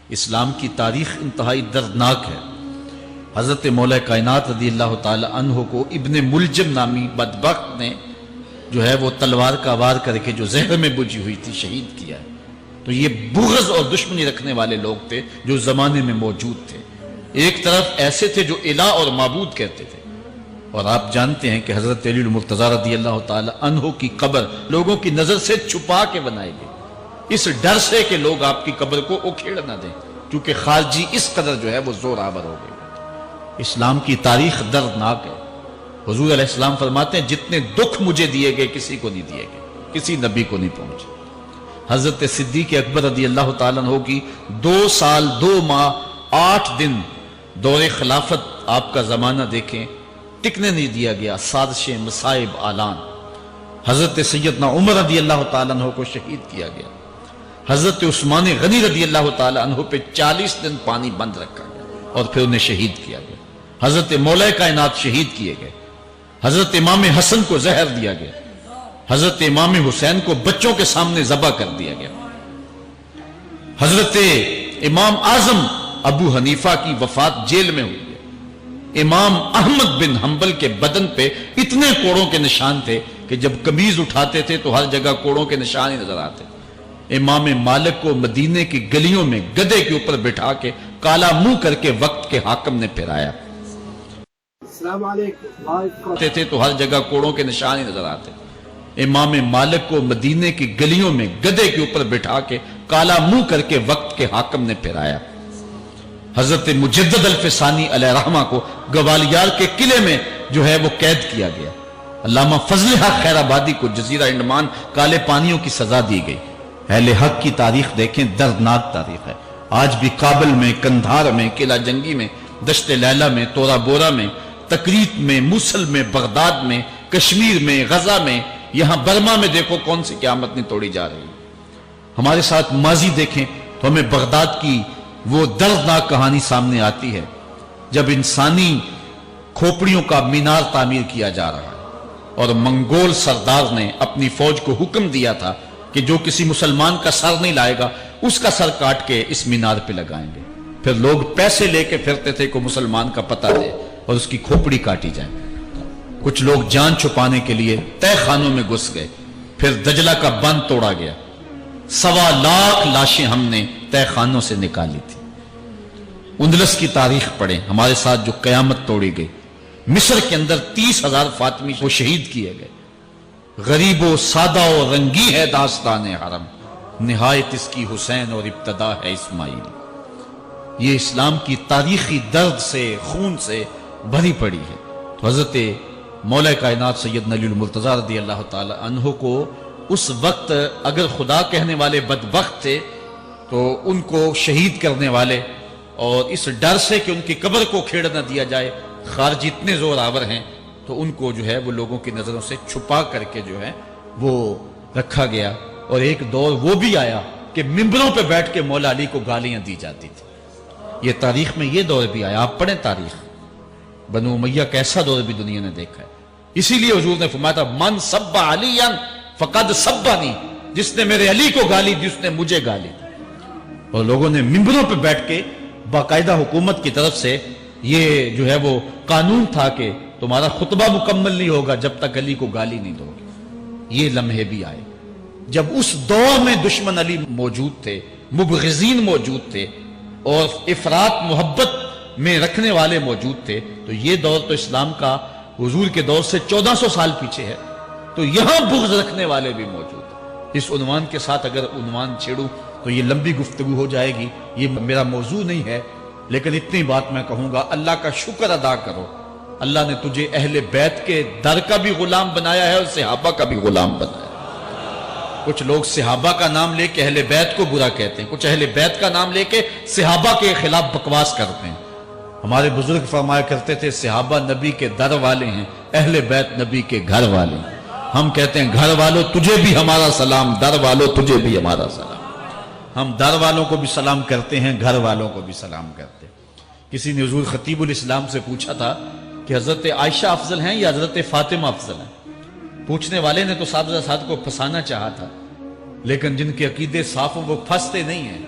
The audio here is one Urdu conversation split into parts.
اسلام کی تاریخ انتہائی دردناک ہے۔ حضرت مولا کائنات رضی اللہ تعالی عنہ کو ابن ملجم نامی بدبخت نے جو ہے وہ تلوار کا وار کر کے جو زہر میں بجھی ہوئی تھی شہید کیا ہے۔ تو یہ بغض اور دشمنی رکھنے والے لوگ تھے جو زمانے میں موجود تھے۔ ایک طرف ایسے تھے جو الہ اور معبود کہتے تھے، اور آپ جانتے ہیں کہ حضرت علی المرتضیٰ رضی اللہ تعالی عنہ کی قبر لوگوں کی نظر سے چھپا کے بنائی گئی، اس ڈر سے کہ لوگ آپ کی قبر کو اکھیڑ نہ دیں، کیونکہ خارجی اس قدر جو ہے وہ زور آور ہو گئے۔ اسلام کی تاریخ دردناک ہے۔ حضور علیہ السلام فرماتے ہیں جتنے دکھ مجھے دیے گئے کسی کو نہیں دیے گئے، کسی نبی کو نہیں پہنچے۔ حضرت صدیق اکبر رضی اللہ تعالیٰ عنہ کی 2 سال 2 ماہ 8 دن دور خلافت، آپ کا زمانہ دیکھیں، ٹکنے نہیں دیا گیا، سازشیں، مصائب، اعلان۔ حضرت سیدنا عمر رضی اللہ تعالیٰ عنہ کو شہید کیا گیا۔ حضرت عثمان غنی رضی اللہ تعالیٰ عنہ پہ 40 دن پانی بند رکھا گیا اور پھر انہیں شہید کیا گیا۔ حضرت مولا کائنات شہید کیے گئے۔ حضرت امام حسن کو زہر دیا گیا۔ حضرت امام حسین کو بچوں کے سامنے ذبح کر دیا گیا۔ حضرت امام اعظم ابو حنیفہ کی وفات جیل میں ہوئی ہے۔ امام احمد بن حنبل کے بدن پہ اتنے کوڑوں کے نشان تھے کہ جب قمیض اٹھاتے تھے تو ہر جگہ کوڑوں کے نشان ہی نظر آتے۔ امام مالک کو مدینے کی گلیوں میں گدھے کے اوپر بٹھا کے کالا منہ کر کے وقت کے حاکم نے پھرایا۔ السلام علیکم۔ تھے تو ہر جگہ کوڑوں کے نشان ہی نظر آتے۔ امام مالک کو مدینے کی گلیوں میں گدھے کے اوپر بٹھا کے کالا منہ کر کے وقت کے حاکم نے پھرایا۔ حضرت مجدد الفسانی علیہ رحمہ کو گوالیار کے قلعے میں جو ہے وہ قید کیا گیا۔ علامہ فضل حق خیر آبادی کو جزیرہ انڈمان کالے پانیوں کی سزا دی گئی۔ اہل حق کی تاریخ دیکھیں، دردناک تاریخ ہے۔ آج بھی کابل میں، کندھار میں، قلعہ جنگی میں، دشت لیلہ میں، تورا بورا میں، تکریت میں، موصل میں، بغداد میں، کشمیر میں، غزہ میں، یہاں برما میں دیکھو کون سی قیامت نہیں توڑی جا رہی۔ ہمارے ساتھ ماضی دیکھیں تو ہمیں بغداد کی وہ دردناک کہانی سامنے آتی ہے جب انسانی کھوپڑیوں کا مینار تعمیر کیا جا رہا ہے اور منگول سردار نے اپنی فوج کو حکم دیا تھا کہ جو کسی مسلمان کا سر نہیں لائے گا اس کا سر کاٹ کے اس مینار پہ لگائیں گے۔ پھر لوگ پیسے لے کے پھرتے تھے کہ مسلمان کا پتہ دے اور اس کی کھوپڑی کاٹی جائے۔ کچھ لوگ جان چھپانے کے لیے تہ خانوں میں گھس گئے۔ پھر دجلہ کا بند توڑا گیا۔ 1.25 لاکھ لاشیں ہم نے تہ خانوں سے نکالی تھی۔ اندلس کی تاریخ پڑھیں، ہمارے ساتھ جو قیامت توڑی گئی۔ مصر کے اندر 30,000 فاطمی کو شہید کیے گئے۔ غریب و سادہ و رنگی ہے داستان حرم، نہایت اس کی حسین اور ابتدا ہے اسماعیل۔ یہ اسلام کی تاریخی درد سے، خون سے بھری پڑی ہے۔ تو حضرت مولا کائنات سیدنا علی المرتضیٰ رضی اللہ تعالی عنہ کو اس وقت اگر خدا کہنے والے بدبخت تھے تو ان کو شہید کرنے والے، اور اس ڈر سے کہ ان کی قبر کو کھیڑ نہ دیا جائے، خارجی اتنے زور آور ہیں تو ان کو جو ہے وہ لوگوں کی نظروں سے چھپا کر کے جو ہے وہ رکھا گیا۔ اور ایک دور وہ بھی آیا کہ ممبروں پہ بیٹھ کے مولا علی کو گالیاں دی جاتی تھی۔ یہ تاریخ میں یہ دور بھی آیا، آپ پڑھیں تاریخ، بنو امیہ کا ایسا دور بھی دنیا نے دیکھا ہے۔ اسی لیے حضور نے فرمایا تھا من سب علی فقد سبنی، جس نے میرے علی کو گالی دی اس نے مجھے گالی دی۔ اور لوگوں نے ممبروں پہ بیٹھ کے باقاعدہ حکومت کی طرف سے یہ جو ہے وہ قانون تھا کہ تمہارا خطبہ مکمل نہیں ہوگا جب تک علی کو گالی نہیں دو گے۔ یہ لمحے بھی آئے جب اس دور میں دشمن علی موجود تھے، مبغضین موجود تھے اور افراط محبت میں رکھنے والے موجود تھے۔ تو یہ دور تو اسلام کا حضور کے دور سے 1400 سال پیچھے ہے، تو یہاں بغض رکھنے والے بھی موجود ہیں۔ اس عنوان کے ساتھ اگر عنوان چھیڑوں تو یہ لمبی گفتگو ہو جائے گی، یہ میرا موضوع نہیں ہے، لیکن اتنی بات میں کہوں گا، اللہ کا شکر ادا کرو، اللہ نے تجھے اہل بیت کے در کا بھی غلام بنایا ہے اور صحابہ کا بھی غلام بنایا ہے۔ کچھ لوگ صحابہ کا نام لے کے اہل بیت کو برا کہتے ہیں، کچھ اہل بیت کا نام لے کے صحابہ کے خلاف بکواس کرتے ہیں۔ ہمارے بزرگ فرمایا کرتے تھے صحابہ نبی کے در والے ہیں، اہل بیت نبی کے گھر والے ہیں۔ ہم کہتے ہیں گھر والوں تجھے بھی ہمارا سلام، در والوں تجھے بھی ہمارا سلام۔ ہم در والوں کو بھی سلام کرتے ہیں، گھر والوں کو بھی سلام کرتے ہیں۔ کسی نے حضور خطیب الاسلام سے پوچھا تھا کہ حضرت عائشہ افضل ہیں یا حضرت فاطمہ افضل ہیں؟ پوچھنے والے نے تو صاحب کو پھنسانا چاہا تھا، لیکن جن کے عقیدے صاف ہوں وہ پھنستے نہیں ہیں۔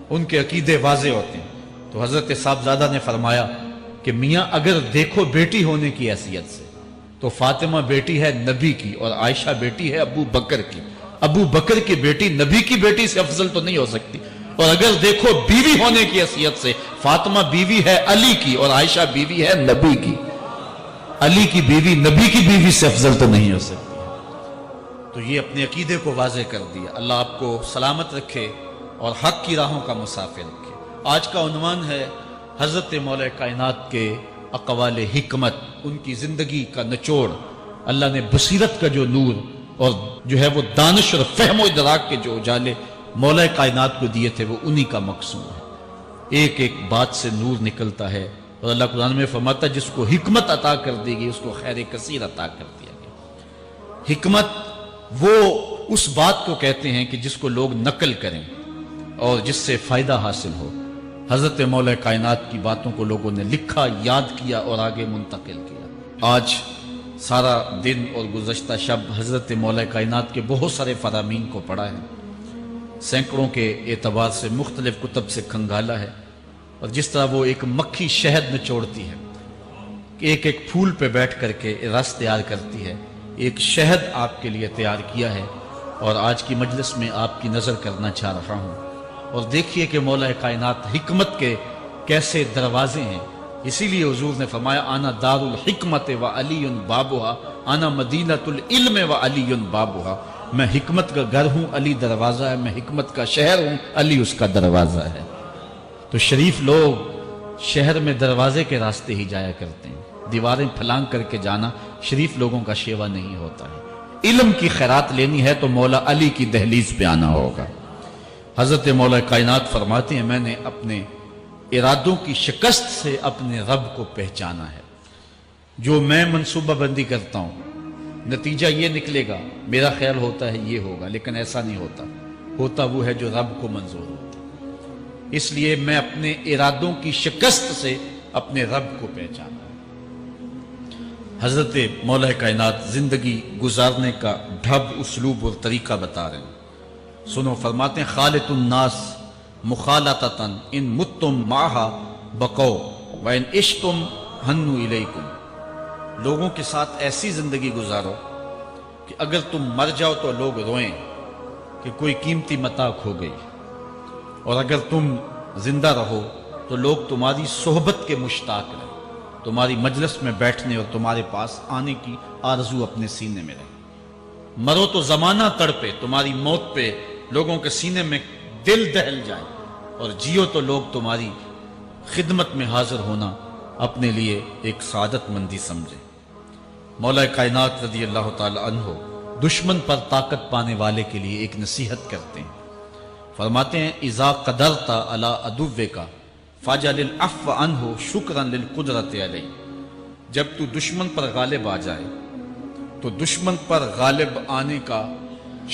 ان کے عقیدے واضح ہوتے ہیں. تو حضرت صاحبزادہ نے فرمایا کہ میاں اگر دیکھو بیٹی ہونے کی حیثیت سے تو فاطمہ بیٹی ہے نبی کی اور عائشہ بیٹی ہے ابو بکر کی. ابو بکر کی بیٹی نبی کی بیٹی سے افضل تو نہیں ہو سکتی. اور اگر دیکھو بیوی ہونے کی حیثیت سے فاطمہ بیوی ہے علی کی اور عائشہ بیوی ہے نبی کی. علی کی بیوی نبی کی بیوی سے افضل تو نہیں ہو سکتی. تو یہ اپنے عقیدے کو واضح کر دیا. اللہ آپ کو سلامت رکھے اور حق کی راہوں کا مسافر رکھے. آج کا عنوان ہے حضرت مولا کائنات کے اقوال حکمت، ان کی زندگی کا نچوڑ. اللہ نے بصیرت کا جو نور اور جو ہے وہ دانش اور فہم و ادراک کے جو اجالے مولا کائنات کو دیے تھے وہ انہی کا مقصود ہے. ایک ایک بات سے نور نکلتا ہے اور اللہ قرآن میں فرماتا ہے جس کو حکمت عطا کر دی گئی اس کو خیر کثیر عطا کر دیا گیا. حکمت وہ اس بات کو کہتے ہیں کہ جس کو لوگ نقل کریں اور جس سے فائدہ حاصل ہو. حضرت مولا کائنات کی باتوں کو لوگوں نے لکھا، یاد کیا اور آگے منتقل کیا. آج سارا دن اور گزشتہ شب حضرت مولا کائنات کے بہت سارے فرامین کو پڑھا ہے، سینکڑوں کے اعتبار سے مختلف کتب سے کھنگالا ہے. اور جس طرح وہ ایک مکھی شہد نچوڑتی ہے کہ ایک ایک پھول پہ بیٹھ کر کے رس تیار کرتی ہے، ایک شہد آپ کے لیے تیار کیا ہے اور آج کی مجلس میں آپ کی نظر کرنا چاہ رہا ہوں. اور دیکھیے کہ مولا کائنات حکمت کے کیسے دروازے ہیں. اسی لیے حضور نے فرمایا آنا دار الحکمت و علی بابها، آنا مدینۃ العلم و علی بابها. میں حکمت کا گھر ہوں، علی دروازہ ہے. میں حکمت کا شہر ہوں، علی اس کا دروازہ ہے. تو شریف لوگ شہر میں دروازے کے راستے ہی جایا کرتے ہیں. دیواریں پھلانگ کر کے جانا شریف لوگوں کا شیوا نہیں ہوتا ہے. علم کی خیرات لینی ہے تو مولا علی کی دہلیز پہ آنا ہوگا. حضرت مولا کائنات فرماتے ہیں میں نے اپنے ارادوں کی شکست سے اپنے رب کو پہچانا ہے. جو میں منصوبہ بندی کرتا ہوں نتیجہ یہ نکلے گا، میرا خیال ہوتا ہے یہ ہوگا، لیکن ایسا نہیں ہوتا. ہوتا وہ ہے جو رب کو منظور ہوتا. اس لیے میں اپنے ارادوں کی شکست سے اپنے رب کو پہچانا. حضرت مولا کائنات زندگی گزارنے کا ڈھب، اسلوب اور طریقہ بتا رہے ہیں. سنو، فرماتے ہیں خالط الناس مخالطتاً ان متتم معہا بقو وان عشتم ہنو الیکم. لوگوں کے ساتھ ایسی زندگی گزارو کہ اگر تم مر جاؤ تو لوگ روئیں کہ کوئی قیمتی متاع کھو گئی، اور اگر تم زندہ رہو تو لوگ تمہاری صحبت کے مشتاق رہیں، تمہاری مجلس میں بیٹھنے اور تمہارے پاس آنے کی آرزو اپنے سینے میں رہے. مرو تو زمانہ تڑپے، تمہاری موت پہ لوگوں کے سینے میں دل دہل جائے، اور جیو تو لوگ تمہاری خدمت میں حاضر ہونا اپنے لیے ایک سعادت مندی سمجھے. مولا کائنات رضی اللہ تعالی عنہ دشمن پر طاقت پانے والے کے لیے ایک نصیحت کرتے ہیں. فرماتے ہیں اذا قدرت علی عدوک فاجعل العفو عنہ شکرا للقدرت علیہ. جب تو دشمن پر غالب آ جائے تو دشمن پر غالب آنے کا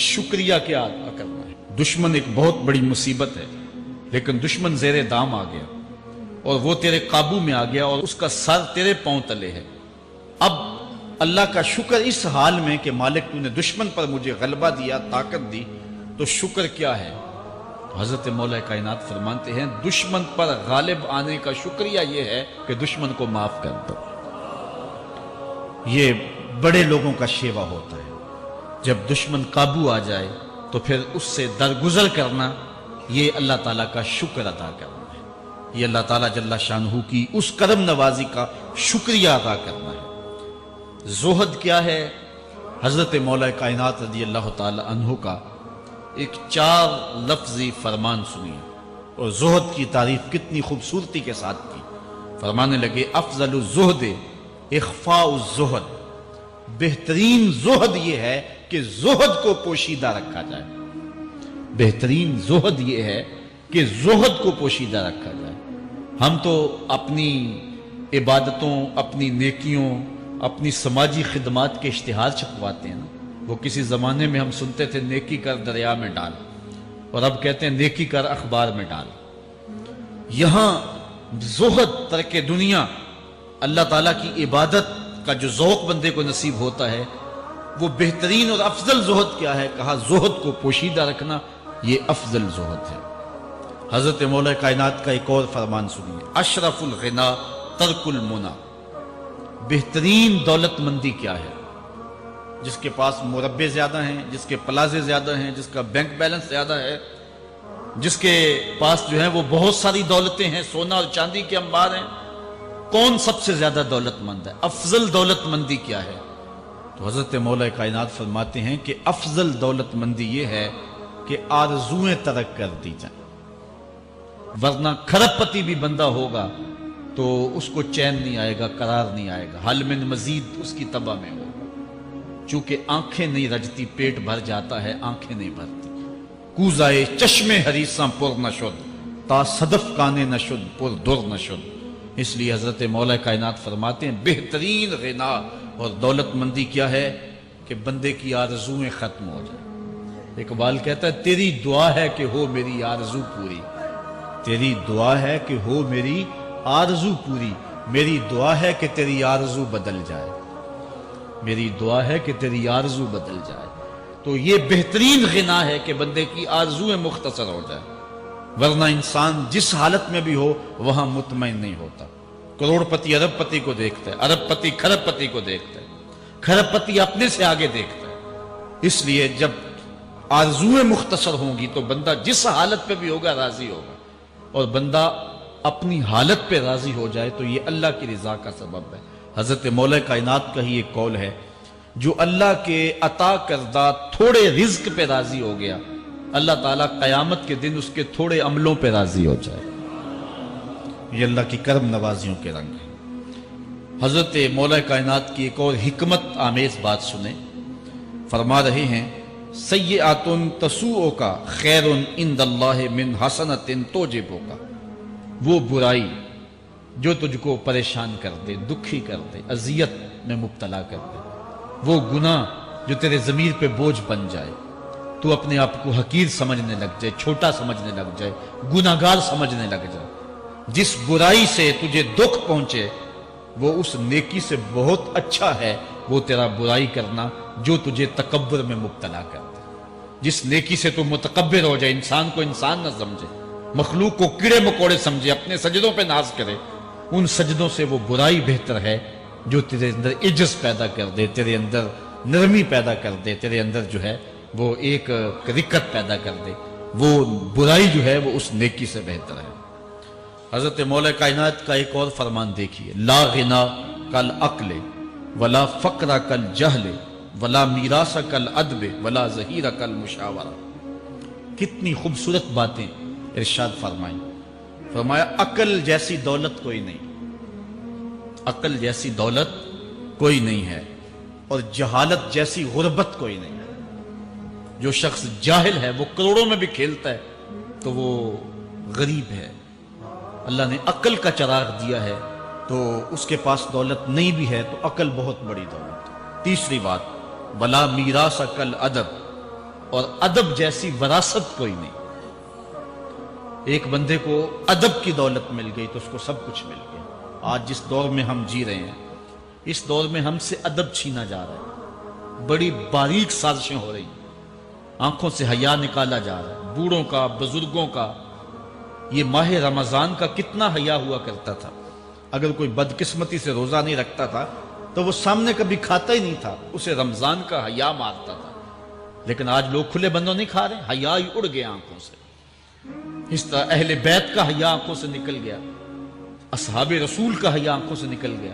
شکریہ کیا ادا کرنا ہے. دشمن ایک بہت بڑی مصیبت ہے، لیکن دشمن زیر دام آ گیا اور وہ تیرے قابو میں آ گیا اور اس کا سر تیرے پاؤں تلے ہے. اب اللہ کا شکر اس حال میں کہ مالک تو نے دشمن پر مجھے غلبہ دیا، طاقت دی، تو شکر کیا ہے؟ حضرت مولا کائنات فرماتے ہیں دشمن پر غالب آنے کا شکریہ یہ ہے کہ دشمن کو معاف کر دو. یہ بڑے لوگوں کا شیوا ہوتا ہے. جب دشمن قابو آ جائے تو پھر اس سے درگزر کرنا، یہ اللہ تعالیٰ کا شکر ادا کرنا ہے. یہ اللہ تعالیٰ جل شانہ کی اس کرم نوازی کا شکریہ ادا کرنا ہے. زہد کیا ہے؟ حضرت مولا کائنات رضی اللہ تعالی عنہ کا ایک 4 لفظی فرمان سنیے اور زہد کی تعریف کتنی خوبصورتی کے ساتھ کی. فرمانے لگے افضل الزہد اخفاء الزہد. بہترین زہد یہ ہے کہ زہد کو پوشیدہ رکھا جائے. بہترین زہد یہ ہے کہ زہد کو پوشیدہ رکھا جائے. ہم تو اپنی عبادتوں، اپنی نیکیوں، اپنی سماجی خدمات کے اشتہار چھپواتے ہیں نا. وہ کسی زمانے میں ہم سنتے تھے نیکی کر دریا میں ڈال، اور اب کہتے ہیں نیکی کر اخبار میں ڈال. یہاں زہد، ترک دنیا، اللہ تعالیٰ کی عبادت کا جو ذوق بندے کو نصیب ہوتا ہے، وہ بہترین اور افضل زہد کیا ہے؟ کہا زہد کو پوشیدہ رکھنا، یہ افضل زہد ہے. حضرت مولا کائنات کا ایک اور فرمان سنیے، اشرف الغنا ترک المنا، بہترین دولت مندی کیا ہے؟ جس کے پاس مربے زیادہ ہیں، جس کے پلازے زیادہ ہیں، جس کا بینک بیلنس زیادہ ہے، جس کے پاس جو ہے وہ بہت ساری دولتیں ہیں، سونا اور چاندی کے انبار ہیں، کون سب سے زیادہ دولت مند ہے؟ افضل دولت مندی کیا ہے؟ تو حضرت مولا کائنات فرماتے ہیں کہ افضل دولت مندی یہ ہے کہ آرزویں ترک کر دی جائیں، ورنہ کھرب پتی بھی بندہ ہوگا تو اس کو چین نہیں آئے گا، قرار نہیں آئے گا، حل من مزید اس کی تباہ میں ہوگا۔ چونکہ آنکھیں نہیں رجتی، پیٹ بھر جاتا ہے، آنکھیں نہیں بھرتی۔ کوزائے چشم حریصاں پر نشد، تا صدف کانے نشد پر در نشد۔ اس لیے حضرت مولا کائنات فرماتے ہیں بہترین غنا اور دولت مندی کیا ہے کہ بندے کی آرزویں ختم ہو جائیں۔ اقبال کہتا ہے تیری دعا ہے کہ ہو میری آرزو پوری، تیری دعا ہے کہ ہو میری آرزو پوری، میری دعا ہے کہ تیری آرزو بدل جائے، میری دعا ہے کہ تیری آرزو بدل جائے۔ تو یہ بہترین غنا ہے کہ بندے کی آرزویں مختصر ہو جائے، ورنہ انسان جس حالت میں بھی ہو وہاں مطمئن نہیں ہوتا۔ کروڑ پتی ارب پتی کو دیکھتا ہے، ارب پتی کھرب پتی کو دیکھتا ہے، کھرب پتی اپنے سے آگے دیکھتا ہے۔ اس لیے جب آرزویں مختصر ہوں گی تو بندہ جس حالت پہ بھی ہوگا راضی ہوگا، اور بندہ اپنی حالت پہ راضی ہو جائے تو یہ اللہ کی رضا کا سبب ہے۔ حضرت مولا کائنات کا ہی ایک قول ہے، جو اللہ کے عطا کردہ تھوڑے رزق پہ راضی ہو گیا، اللہ تعالیٰ قیامت کے دن اس کے تھوڑے عملوں پہ راضی ہو جائے۔ یہ اللہ کی کرم نوازیوں کے رنگ ہے۔ حضرت مولا کائنات کی ایک اور حکمت آمیز بات سنیں، فرما رہے ہیں سیئات تسوء کا خیر عند اللہ من حسنۃ توجب کا، وہ برائی جو تجھ کو پریشان کر دے، دکھی کر دے، اذیت میں مبتلا کر دے، وہ گناہ جو تیرے ضمیر پہ بوجھ بن جائے، تو اپنے آپ کو حقیر سمجھنے لگ جائے، چھوٹا سمجھنے لگ جائے، گناہگار سمجھنے لگ جائے، جس برائی سے تجھے دکھ پہنچے وہ اس نیکی سے بہت اچھا ہے وہ تیرا برائی کرنا جو تجھے تکبر میں مبتلا کر دے۔ جس نیکی سے تو متکبر ہو جائے، انسان کو انسان نہ سمجھے، مخلوق کو کیڑے مکوڑے سمجھے، اپنے سجدوں پہ ناز کرے، ان سجدوں سے وہ برائی بہتر ہے جو تیرے اندر عجز پیدا کر دے، تیرے اندر نرمی پیدا کر دے، تیرے اندر جو ہے وہ ایک رقت پیدا کر دے۔ وہ برائی جو ہے وہ اس نیکی سے بہتر ہے۔ حضرت مولا کائنات کا ایک اور فرمان دیکھیے، لا غنا کل عقل ولا فقر کل جہل ولا میراث کل ادب ولا ظہیر کل مشاورہ۔ کتنی خوبصورت باتیں ارشاد فرمائیں۔ فرمایا عقل جیسی دولت کوئی نہیں، عقل جیسی دولت کوئی نہیں ہے، اور جہالت جیسی غربت کوئی نہیں ہے۔ جو شخص جاہل ہے وہ کروڑوں میں بھی کھیلتا ہے تو وہ غریب ہے۔ اللہ نے عقل کا چراغ دیا ہے تو اس کے پاس دولت نہیں بھی ہے تو عقل بہت بڑی دولت ہے۔ تیسری بات، ولا میراث کل ادب، اور ادب جیسی وراثت کوئی نہیں۔ ایک بندے کو ادب کی دولت مل گئی تو اس کو سب کچھ مل گیا۔ آج جس دور میں ہم جی رہے ہیں، اس دور میں ہم سے ادب چھینا جا رہا ہے، بڑی باریک سازشیں ہو رہی ہیں، آنکھوں سے حیا نکالا جا رہا ہے، بوڑھوں کا، بزرگوں کا۔ یہ ماہ رمضان کا کتنا حیا ہوا کرتا تھا، اگر کوئی بدقسمتی سے روزہ نہیں رکھتا تھا تو وہ سامنے کبھی کھاتا ہی نہیں تھا، اسے رمضان کا حیا مارتا تھا۔ لیکن آج لوگ کھلے بندوں نہیں کھا رہے، حیا ہی اڑ گیا آنکھوں سے۔ اس طرح اہل بیت کا حیا آنکھوں سے نکل گیا، اصحاب رسول کا حیا آنکھوں سے نکل گیا،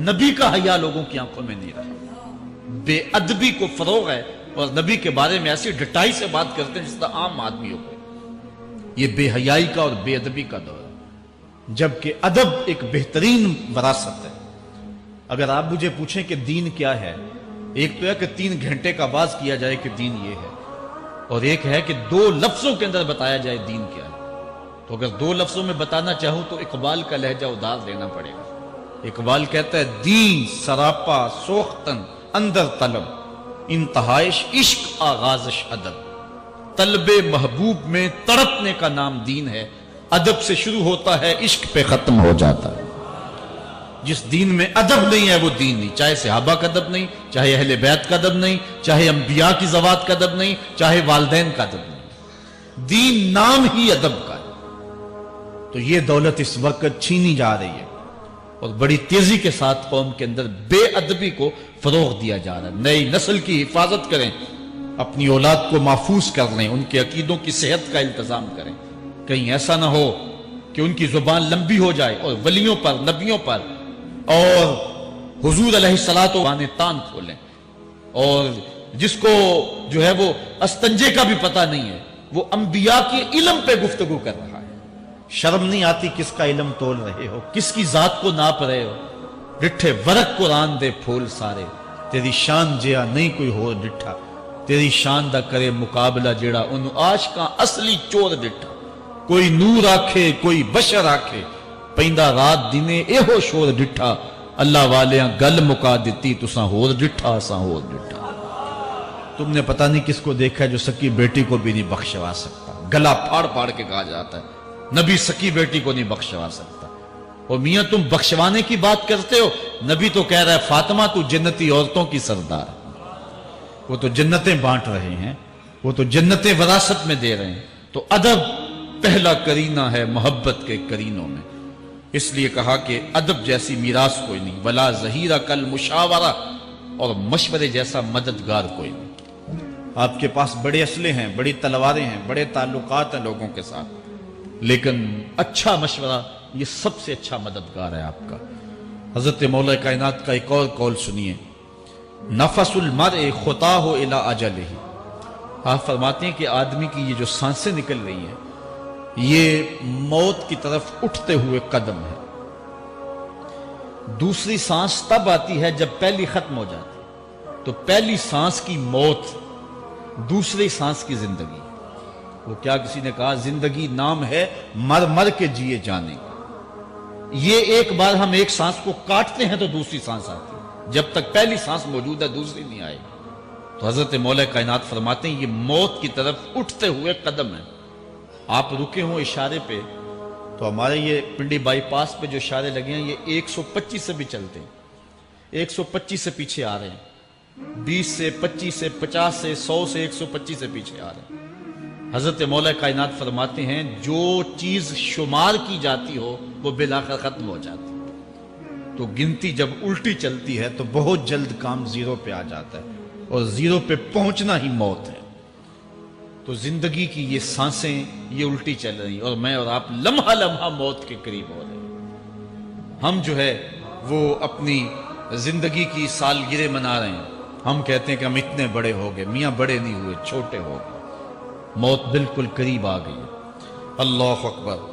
نبی کا حیا لوگوں کی آنکھوں میں نہیں رہا۔ بے ادبی کو فروغ ہے، اور نبی کے بارے میں ایسی ڈٹائی سے بات کرتے ہیں جس طرح عام آدمی ہو گئے۔ یہ بے حیائی کا اور بے ادبی کا دور ہے، جبکہ ادب ایک بہترین وراثت ہے۔ اگر آپ مجھے پوچھیں کہ دین کیا ہے، ایک تو ہے کہ 3 گھنٹے کا باز کیا جائے کہ دین یہ ہے، اور ایک ہے کہ 2 لفظوں کے اندر بتایا جائے دین کیا ہے۔ تو اگر 2 لفظوں میں بتانا چاہوں تو اقبال کا لہجہ ادار دینا پڑے گا۔ اقبال کہتا ہے دین سراپا سوختن اندر طلب، انتہائش عشق آغازش ادب۔ طلب محبوب میں تڑپنے کا نام دین ہے، ادب سے شروع ہوتا ہے، عشق پہ ختم ہو جاتا ہے۔ جس دین میں ادب نہیں ہے وہ دین نہیں، چاہے صحابہ کا ادب نہیں، چاہے اہل بیت کا ادب نہیں، چاہے انبیاء کی ذوات کا ادب نہیں، چاہے والدین کا ادب نہیں۔ دین نام ہی ادب کا ہے۔ تو یہ دولت اس وقت چھینی جا رہی ہے اور بڑی تیزی کے ساتھ قوم کے اندر بے ادبی کو فروغ دیا جا رہا ہے۔ نئی نسل کی حفاظت کریں، اپنی اولاد کو محفوظ کر لیں، ان کے عقیدوں کی صحت کا انتظام کریں، کہیں ایسا نہ ہو کہ ان کی زبان لمبی ہو جائے اور ولیوں پر، نبیوں پر اور حضور علیہ الصلوۃ والسلام تان کھولیں، اور جس کو جو ہے وہ استنجے کا بھی پتہ نہیں ہے، وہ انبیاء کے علم پہ گفتگو کر رہا ہے۔ شرم نہیں آتی کس کا علم تول رہے ہو، کس کی ذات کو ناپ رہے ہو؟ ڈٹھے ورق قرآن دے پھول سارے، تیری شان جیا نہیں کوئی ہو ڈٹھا، تیری شان دا کرے مقابلہ جیڑا ان عاشقاں اصلی چور ڈٹھا۔ کوئی نور آکھے کوئی بشر آکھے، پیندا رات دینے ایہو شور ڈٹھا، اللہ والیاں گل مکا دیتی تساں ہور ڈٹھا اساں ہور ڈٹھا۔ تم نے پتہ نہیں کس کو دیکھا ہے جو سکی بیٹی کو بھی نہیں بخشوا سکتا، گلا پھاڑ پھاڑ کے کہا جاتا ہے نبی سکی بیٹی کو نہیں بخشوا سکتا۔ اور میاں تم بخشوانے کی بات کرتے ہو، نبی تو کہہ رہا ہے فاطمہ تو جنتی عورتوں کی سردار، وہ تو جنتیں بانٹ رہے ہیں، وہ تو جنتیں وراثت میں دے رہے ہیں۔ تو ادب پہلا کرینہ ہے محبت کے کرینوں میں، اس لیے کہا کہ ادب جیسی میراث کوئی نہیں، ولا ظہیرہ کل مشاورہ، اور مشورے جیسا مددگار کوئی نہیں۔ آپ کے پاس بڑے اسلحے ہیں، بڑی تلواریں ہیں، بڑے تعلقات ہیں لوگوں کے ساتھ، لیکن اچھا مشورہ یہ سب سے اچھا مددگار ہے آپ کا۔ حضرت مولا کائنات کا ایک اور قول سنیے، نفس المرء خطاہ الی اجلہ، آپ فرماتے ہیں کہ آدمی کی یہ جو سانسیں نکل رہی ہیں یہ موت کی طرف اٹھتے ہوئے قدم ہے۔ دوسری سانس تب آتی ہے جب پہلی ختم ہو جاتی، تو پہلی سانس کی موت، دوسری سانس کی زندگی۔ وہ کیا کسی نے کہا زندگی نام ہے مر مر کے جیے جانے کا، یہ ایک بار ہم ایک سانس کو کاٹتے ہیں تو دوسری سانس آتی ہے، جب تک پہلی سانس موجود ہے دوسری نہیں آئے گی۔ تو حضرت مولا کائنات فرماتے ہیں یہ موت کی طرف اٹھتے ہوئے قدم ہے۔ آپ رکے ہوں اشارے پہ تو ہمارے یہ پنڈی بائی پاس پہ جو اشارے لگے ہیں یہ 125 سے بھی چلتے ہیں، 125 سے پیچھے آ رہے ہیں، 20 سے 25 سے 50 سے 100 سے 125 سے پیچھے آ رہے ہیں۔ حضرت مولا کائنات فرماتے ہیں جو چیز شمار کی جاتی ہو وہ بالآخر ختم ہو جاتی ہے، تو گنتی جب الٹی چلتی ہے تو بہت جلد کام زیرو پہ آ جاتا ہے، اور زیرو پہ پہنچنا ہی موت ہے۔ تو زندگی کی یہ سانسیں یہ الٹی چل رہی، اور میں اور آپ لمحہ لمحہ موت کے قریب ہو رہے ہیں۔ ہم جو ہے وہ اپنی زندگی کی سالگرہ منا رہے ہیں، ہم کہتے ہیں کہ ہم اتنے بڑے ہو گئے، میاں بڑے نہیں ہوئے، چھوٹے ہو گئے، موت بالکل قریب آ گئی۔ اللہ اکبر۔